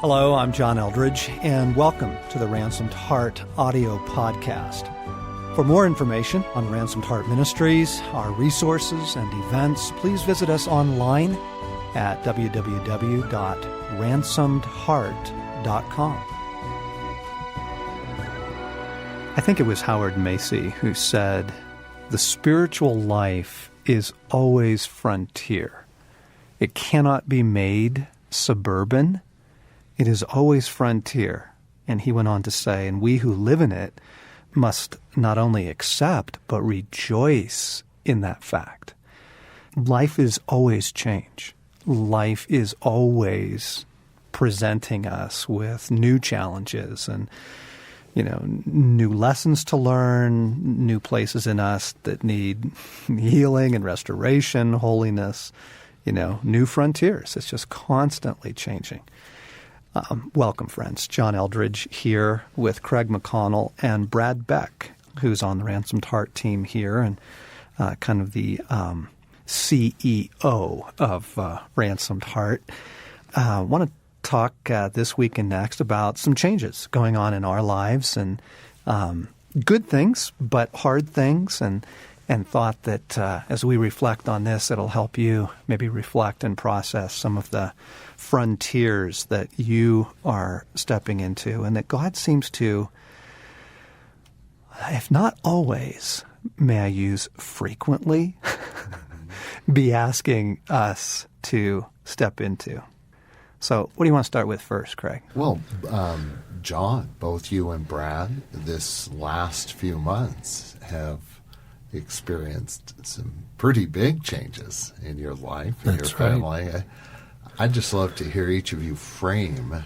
Hello, I'm John Eldridge, and welcome to the Ransomed Heart audio podcast. For more information on Ransomed Heart Ministries, our resources and events, please visit us online at www.ransomedheart.com. I think it was Howard Macy who said, "The spiritual life is always frontier. It cannot be made suburban. It is always frontier." And he went on to say, and we who live in it must not only accept, but rejoice in that fact. Life is always change. Life is always presenting us with new challenges and, new lessons to learn, new places in us that need healing and restoration, holiness, new frontiers. It's just constantly changing. Welcome, friends. John Eldridge here with Craig McConnell and Brad Beck, who's on the Ransomed Heart team here and kind of the CEO of Ransomed Heart. I want to talk this week and next about some changes going on in our lives and good things, but hard things, and thought that as we reflect on this, it'll help you maybe reflect and process some of the frontiers that you are stepping into, and that God seems to, if not always, may I use frequently, be asking us to step into. So what do you want to start with first, Craig? Well, John, both you and Brad, this last few months have experienced some pretty big changes in your life and your family. Right. I'd just love to hear each of you frame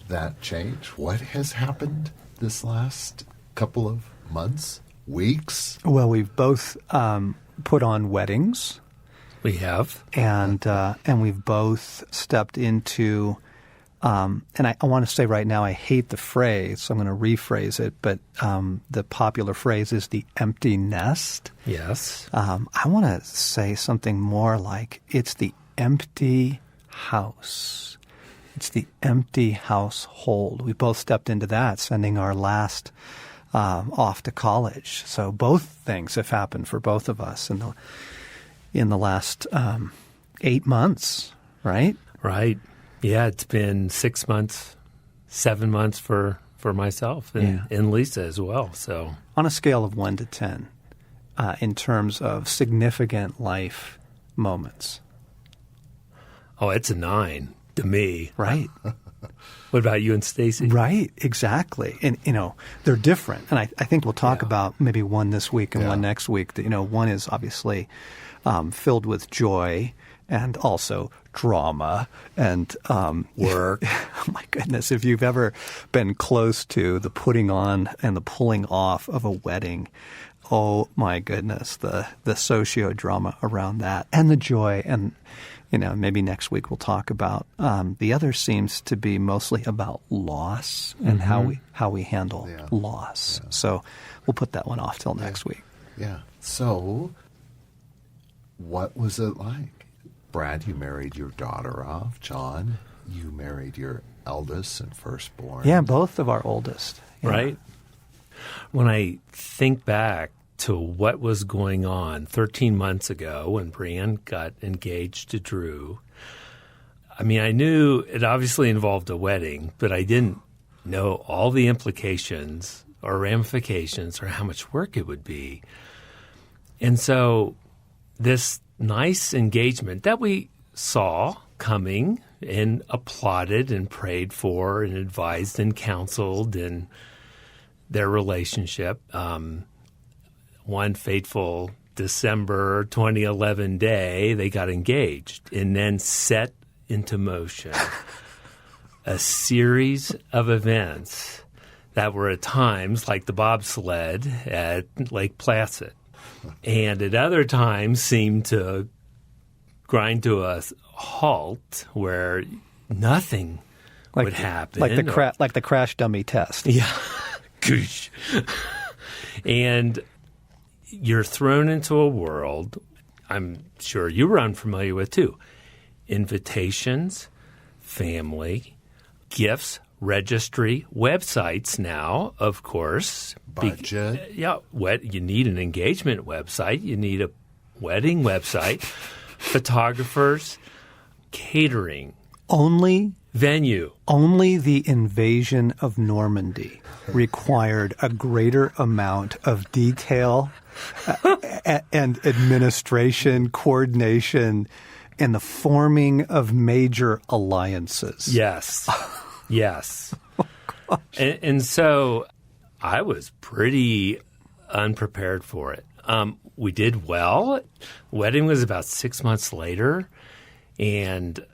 that change. What has happened this last couple of months, weeks? Well, we've both put on weddings. We have. And we've both stepped into, and I want to say right now, I hate the phrase, so I'm going to rephrase it, but the popular phrase is the empty nest. Yes. I want to say something more like it's the empty house. It's the empty household. We both stepped into that, sending our last off to college. So both things have happened for both of us in the last 8 months, right? Right. Yeah, it's been 6 months, 7 months for myself and Lisa as well. So on a scale of 1 to 10, in terms of significant life moments. Oh, it's a 9 to me. Right. What about you and Stacy? Right, exactly. And, they're different. And I think we'll talk about maybe one this week and one next week. One is obviously filled with joy and also drama and work. Oh my goodness, if you've ever been close to the putting on and the pulling off of a wedding, oh my goodness, the socio-drama around that and the joy. And maybe next week we'll talk about the other seems to be mostly about loss and how we handle loss. Yeah. So we'll put that one off till next week. Yeah. So what was it like? Brad, you married your daughter off. John, you married your eldest and firstborn. Yeah, both of our oldest. Yeah. Right. When I think back to what was going on 13 months ago when Brian got engaged to Drew, I knew it obviously involved a wedding, but I didn't know all the implications or ramifications or how much work it would be. And so this nice engagement that we saw coming and applauded and prayed for and advised and counseled in their relationship. One fateful December 2011 day, they got engaged and then set into motion a series of events that were at times like the bobsled at Lake Placid, and at other times seemed to grind to a halt where nothing would happen. Like the crash dummy test. Yeah. And you're thrown into a world I'm sure you were unfamiliar with too. Invitations, family, gifts registry websites now, of course. Budget. You need an engagement website. You need a wedding website. Photographers, catering. Venue. Only the invasion of Normandy required a greater amount of detail and administration, coordination, and the forming of major alliances. Yes. Yes. And so I was pretty unprepared for it. We did well. Wedding was about 6 months later, and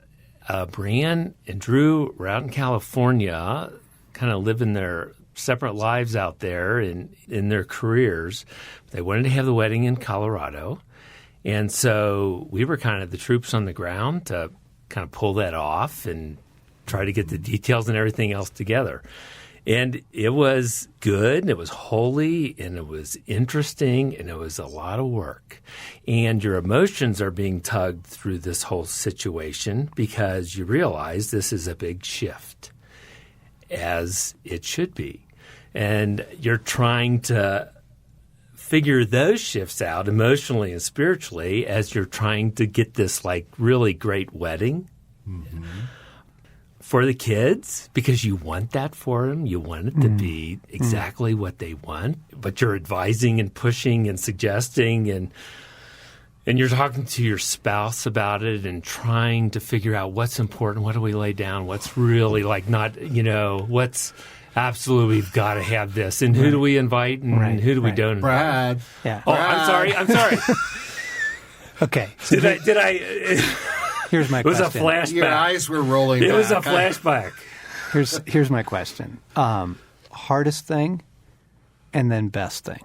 Brianne and Drew were out in California, kind of living their separate lives out there in their careers. They wanted to have the wedding in Colorado. And so we were kind of the troops on the ground to kind of pull that off and try to get the details and everything else together. And it was good, and it was holy, and it was interesting, and it was a lot of work. And your emotions are being tugged through this whole situation because you realize this is a big shift, as it should be. And you're trying to figure those shifts out emotionally and spiritually as you're trying to get this like really great wedding. Mm-hmm. For the kids, because you want that for them. You want it to be exactly what they want, but you're advising and pushing and suggesting, and you're talking to your spouse about it and trying to figure out what's important, what do we lay down, what's really like not, what's absolutely we've got to have this, and who do we invite and who do we don't invite? Brad. Yeah. Oh, Brad. I'm sorry. Okay. So did I Here's my question. It was a flashback. Your eyes were rolling back. It was a flashback. Here's my question. Hardest thing and then best thing.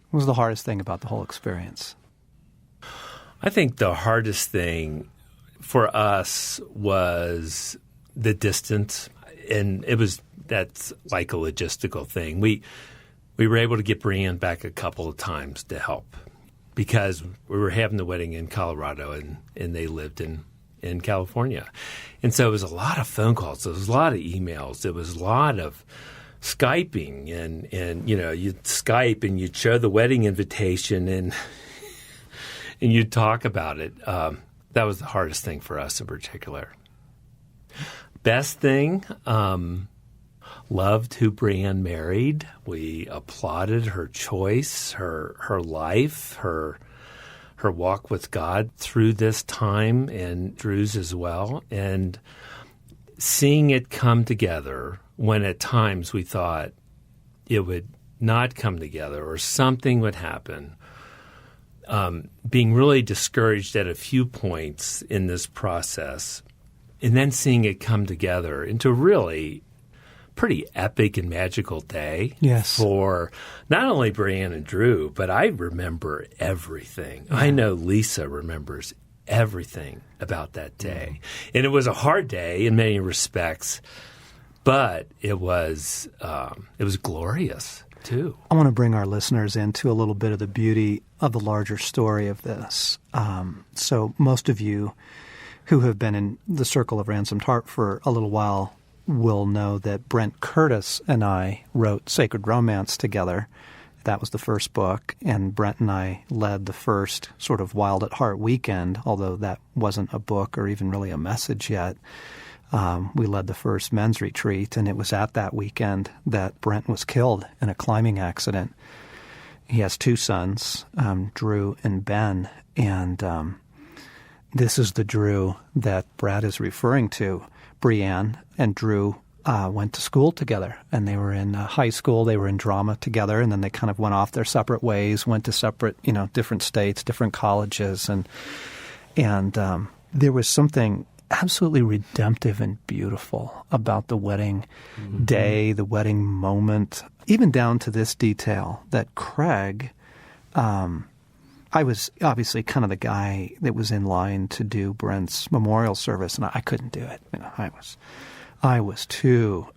What was the hardest thing about the whole experience? I think the hardest thing for us was the distance, and that's like a logistical thing. We were able to get Brianne back a couple of times to help because we were having the wedding in Colorado and they lived in California. And so it was a lot of phone calls. There was a lot of emails. There was a lot of Skyping and you'd Skype and you'd show the wedding invitation and you'd talk about it. That was the hardest thing for us in particular. Best thing, loved who Brianne married. We applauded her choice, her life, her walk with God through this time, and Drew's as well. And seeing it come together when at times we thought it would not come together or something would happen, being really discouraged at a few points in this process, and then seeing it come together into really pretty epic and magical day for not only Brianne and Drew, but I remember everything. Yeah. I know Lisa remembers everything about that day. And it was a hard day in many respects, but it was glorious too. I want to bring our listeners into a little bit of the beauty of the larger story of this. So most of you who have been in the circle of Ransomed Heart for a little while will know that Brent Curtis and I wrote Sacred Romance together. That was the first book, and Brent and I led the first sort of Wild at Heart weekend, although that wasn't a book or even really a message yet. We led the first men's retreat, and it was at that weekend that Brent was killed in a climbing accident. He has two sons, Drew and Ben, and this is the Drew that Brad is referring to. Brianne and Drew went to school together, and they were in high school. They were in drama together, and then they kind of went off their separate ways, went to separate, different states, different colleges, and there was something absolutely redemptive and beautiful about the wedding day, the wedding moment, even down to this detail that Craig. I was obviously kind of the guy that was in line to do Brent's memorial service, and I couldn't do it. I was too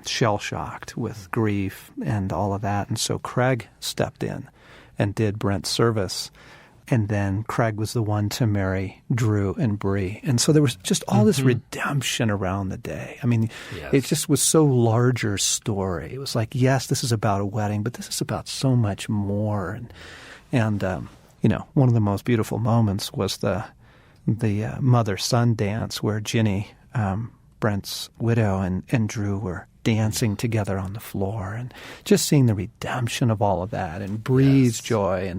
shell-shocked with grief and all of that, and so Craig stepped in and did Brent's service. and then Craig was the one to marry Drew and Bree. And so there was just all this redemption around the day. I mean, it just was so larger story. It was like, yes, this is about a wedding, but this is about so much more. And you know, one of the most beautiful moments was the mother-son dance where Ginny, Brent's widow, and Drew were dancing together on the floor, and just seeing the redemption of all of that, and Bree's joy,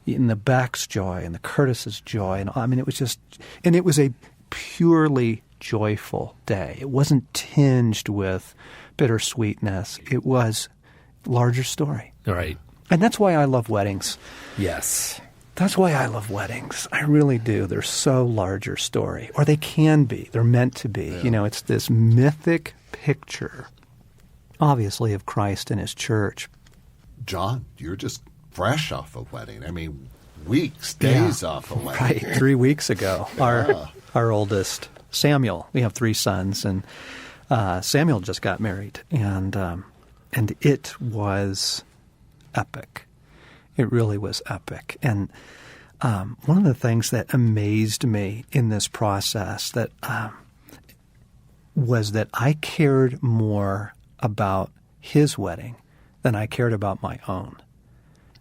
and the Beck's joy, and the Curtis's joy, and I mean, it was just, and it was a purely joyful day. It wasn't tinged with bittersweetness. It was larger story. Right. And that's why I love weddings. Yes. That's why I love weddings. I really do. They're so larger story, or they can be. They're meant to be. Yeah. You know, it's this mythic picture, obviously, of Christ and his church. John, you're just fresh off a wedding. I mean, weeks, days off a wedding. Right, 3 weeks ago. Our oldest, Samuel, we have 3 sons, and Samuel just got married, and it was epic. It really was epic. And one of the things that amazed me in this process that was that I cared more about his wedding than I cared about my own.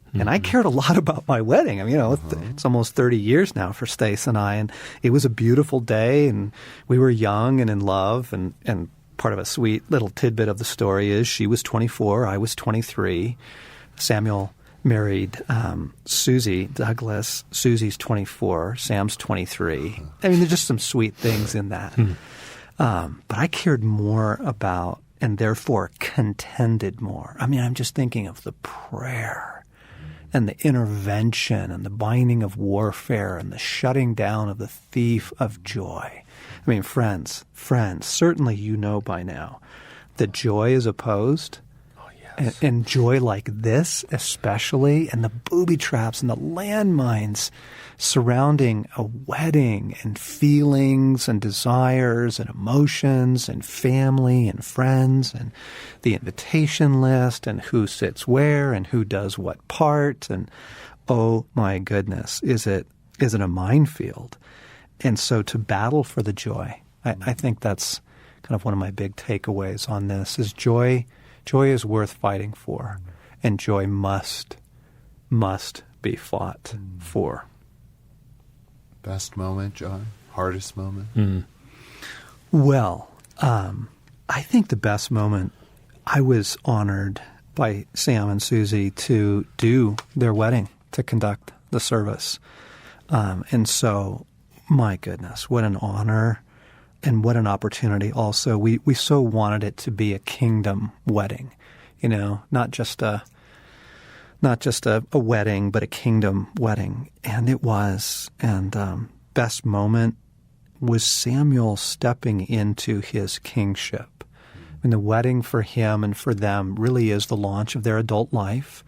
Mm-hmm. And I cared a lot about my wedding. I mean, you know, it's almost 30 years now for Stace and I, and it was a beautiful day, and we were young and in love, and part of a sweet little tidbit of the story is she was 24, I was 23. Samuel married Susie Douglas. Susie's 24, Sam's 23. I mean, there's just some sweet things in that. But I cared more about, and therefore contended more. I mean, I'm just thinking of the prayer and the intervention and the binding of warfare and the shutting down of the thief of joy. I mean, friends, certainly you know by now that joy is opposed. And joy like this especially, and the booby traps and the landmines surrounding a wedding, and feelings and desires and emotions and family and friends and the invitation list and who sits where and who does what part, and oh my goodness, is it a minefield? And so to battle for the joy, I think that's kind of one of my big takeaways on this, is joy. Joy is worth fighting for, and joy must be fought for. Best moment, John? Hardest moment? Well, I think the best moment, I was honored by Sam and Susie to do their wedding, to conduct the service. And so, my goodness, what an honor. And what an opportunity also. We so wanted it to be a kingdom wedding, you know, not just a wedding, but a kingdom wedding. And it was. And best moment was Samuel stepping into his kingship. And the wedding for him and for them really is the launch of their adult life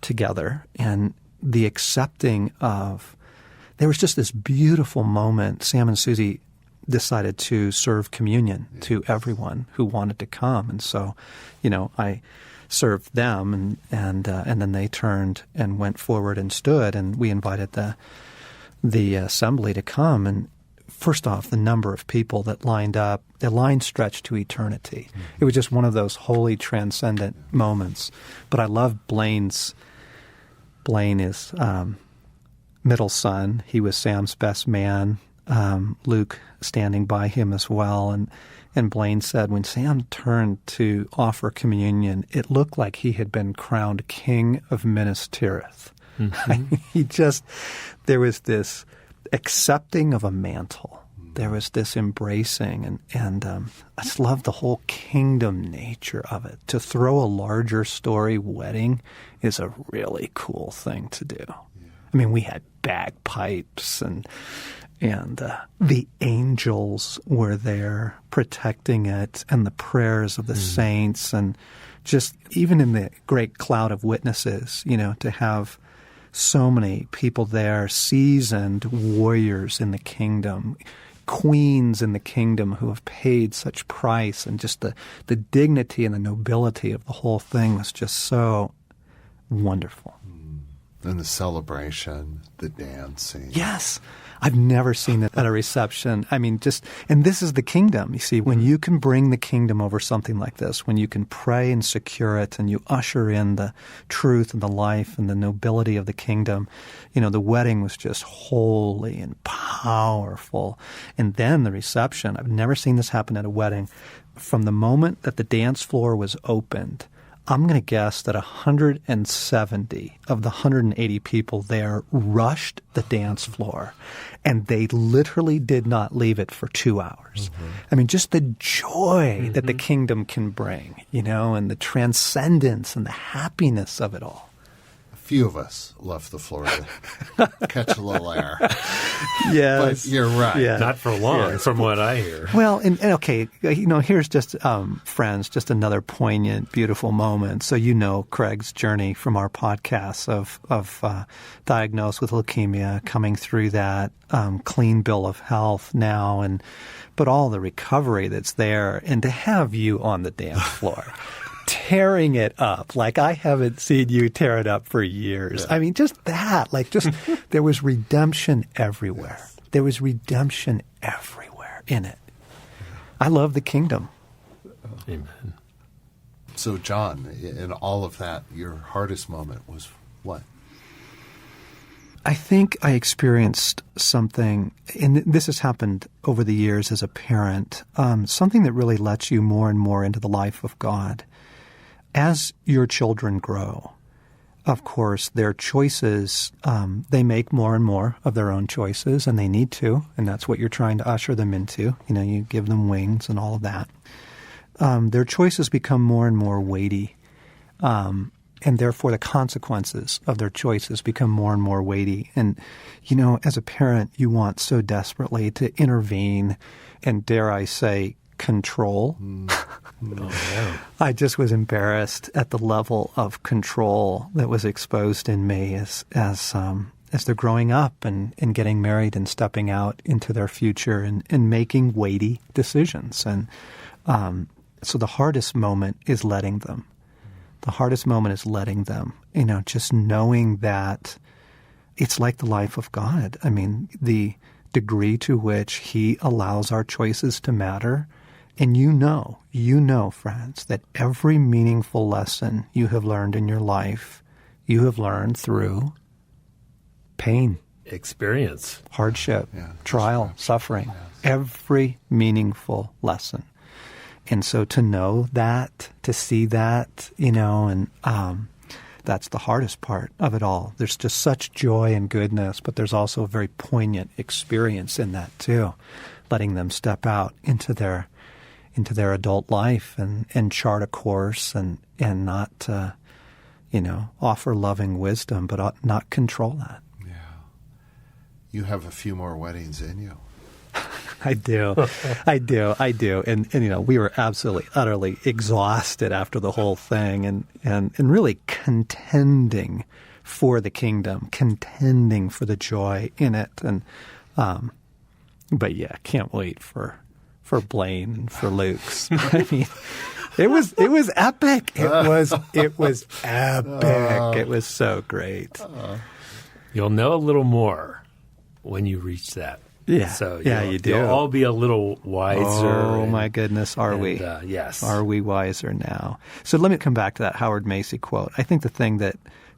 together, and the accepting of, there was just this beautiful moment. Sam and Susie decided to serve communion to everyone who wanted to come, and so, you know, I served them, and then they turned and went forward and stood, and we invited the assembly to come. And first off, the number of people that lined up, the line stretched to eternity. Mm-hmm. It was just one of those holy, transcendent moments. But I love Blaine is middle son. He was Sam's best man. Luke standing by him as well. And Blaine said when Sam turned to offer communion, it looked like he had been crowned king of Minas Tirith. Mm-hmm. There was this accepting of a mantle. There was this embracing, and I just love the whole kingdom nature of it. To throw a larger story wedding is a really cool thing to do. Yeah. I mean, we had bagpipes, and the angels were there protecting it, and the prayers of the saints, and just even in the great cloud of witnesses, you know, to have so many people there, seasoned warriors in the kingdom, queens in the kingdom who have paid such price, and just the dignity and the nobility of the whole thing was just so wonderful. And the celebration, the dancing. Yes. I've never seen it at a reception. I mean, and this is the kingdom. You see, when you can bring the kingdom over something like this, when you can pray and secure it and you usher in the truth and the life and the nobility of the kingdom, the wedding was just holy and powerful. And then the reception, I've never seen this happen at a wedding. From the moment that the dance floor was opened, I'm going to guess that 170 of the 180 people there rushed the dance floor, and they literally did not leave it for 2 hours. Mm-hmm. I mean, just the joy that the kingdom can bring, and the transcendence and the happiness of it all. Few of us left the floor to catch a little air. Yes. But you're right. Yeah. Not for long, from what I hear. Well, and okay, here's just, friends, just another poignant, beautiful moment. So Craig's journey from our podcast of diagnosed with leukemia, coming through that, clean bill of health now, but all the recovery that's there, and to have you on the dance floor. Tearing it up like I haven't seen you tear it up for years. Yeah. I mean, just that, there was redemption everywhere. Yes. There was redemption everywhere in it. I love the kingdom. Amen. So, John, in all of that, your hardest moment was what? I think I experienced something, and this has happened over the years as a parent, something that really lets you more and more into the life of God. As your children grow, of course, their choices, they make more and more of their own choices, and they need to, and that's what you're trying to usher them into. You give them wings and all of that. Their choices become more and more weighty, and therefore the consequences of their choices become more and more weighty. And, as a parent, you want so desperately to intervene and, dare I say, control. Oh, yeah. I just was embarrassed at the level of control that was exposed in me as they're growing up and getting married and stepping out into their future and making weighty decisions. And so the hardest moment is letting them. The hardest moment is letting them, just knowing that it's like the life of God. I mean, the degree to which He allows our choices to matter. And you know, friends, that every meaningful lesson you have learned in your life, you have learned through pain, experience, hardship, trial, suffering, every meaningful lesson. And so to know that, to see that, and that's the hardest part of it all. There's just such joy and goodness, but there's also a very poignant experience in that too, letting them step out into their adult life and chart a course and not, offer loving wisdom, but not control that. Yeah. You have a few more weddings in you. I do. And we were absolutely, utterly exhausted after the whole thing and really contending for the kingdom, contending for the joy in it. And, but yeah, can't wait for Blaine and for Luke's. I mean, it was epic. It was epic. It was so great. You'll know a little more when you reach that. Yeah. So you do. You'll all be a little wiser. Oh my goodness, are we? Yes. Are we wiser now? So let me come back to that Howard Macy quote. I think the thing that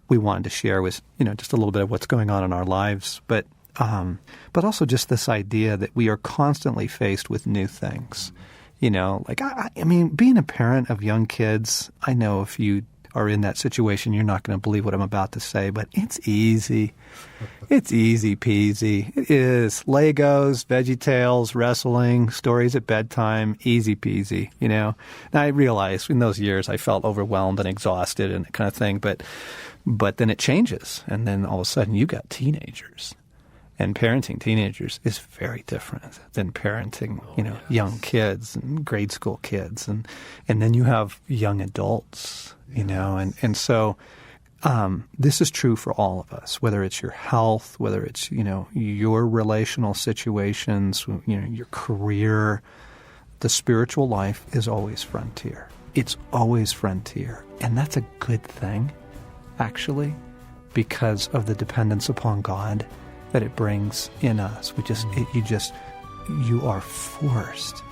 we wanted to share was, just a little bit of what's going on in our lives, but also just this idea that we are constantly faced with new things. I mean, being a parent of young kids, I know if you are in that situation, you're not going to believe what I'm about to say, but it's easy. It's easy peasy. It is. Legos, VeggieTales, wrestling, stories at bedtime, easy peasy, Now, I realize in those years I felt overwhelmed and exhausted and that kind of thing, but then it changes, and then all of a sudden you got teenagers. And parenting teenagers is very different than parenting, young kids and grade school kids. And then you have young adults, and so this is true for all of us, whether it's your health, whether it's, your relational situations, your career. The spiritual life is always frontier. It's always frontier. And that's a good thing, actually. because of the dependence upon God that it brings in us. You are forced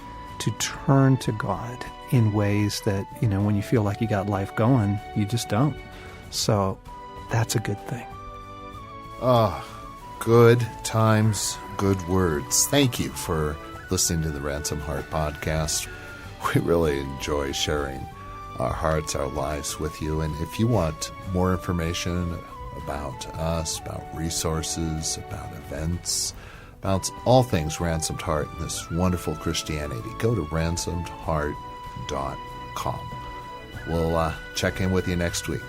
to turn to God in ways that, when you feel like you got life going, you just don't. So that's a good thing. Good times, good words. Thank you for listening to the Ransomed Heart podcast. We really enjoy sharing our hearts, our lives with you. And if you want more information about us, about resources, about events, about all things Ransomed Heart and this wonderful Christianity, go to ransomedheart.com. We'll check in with you next week.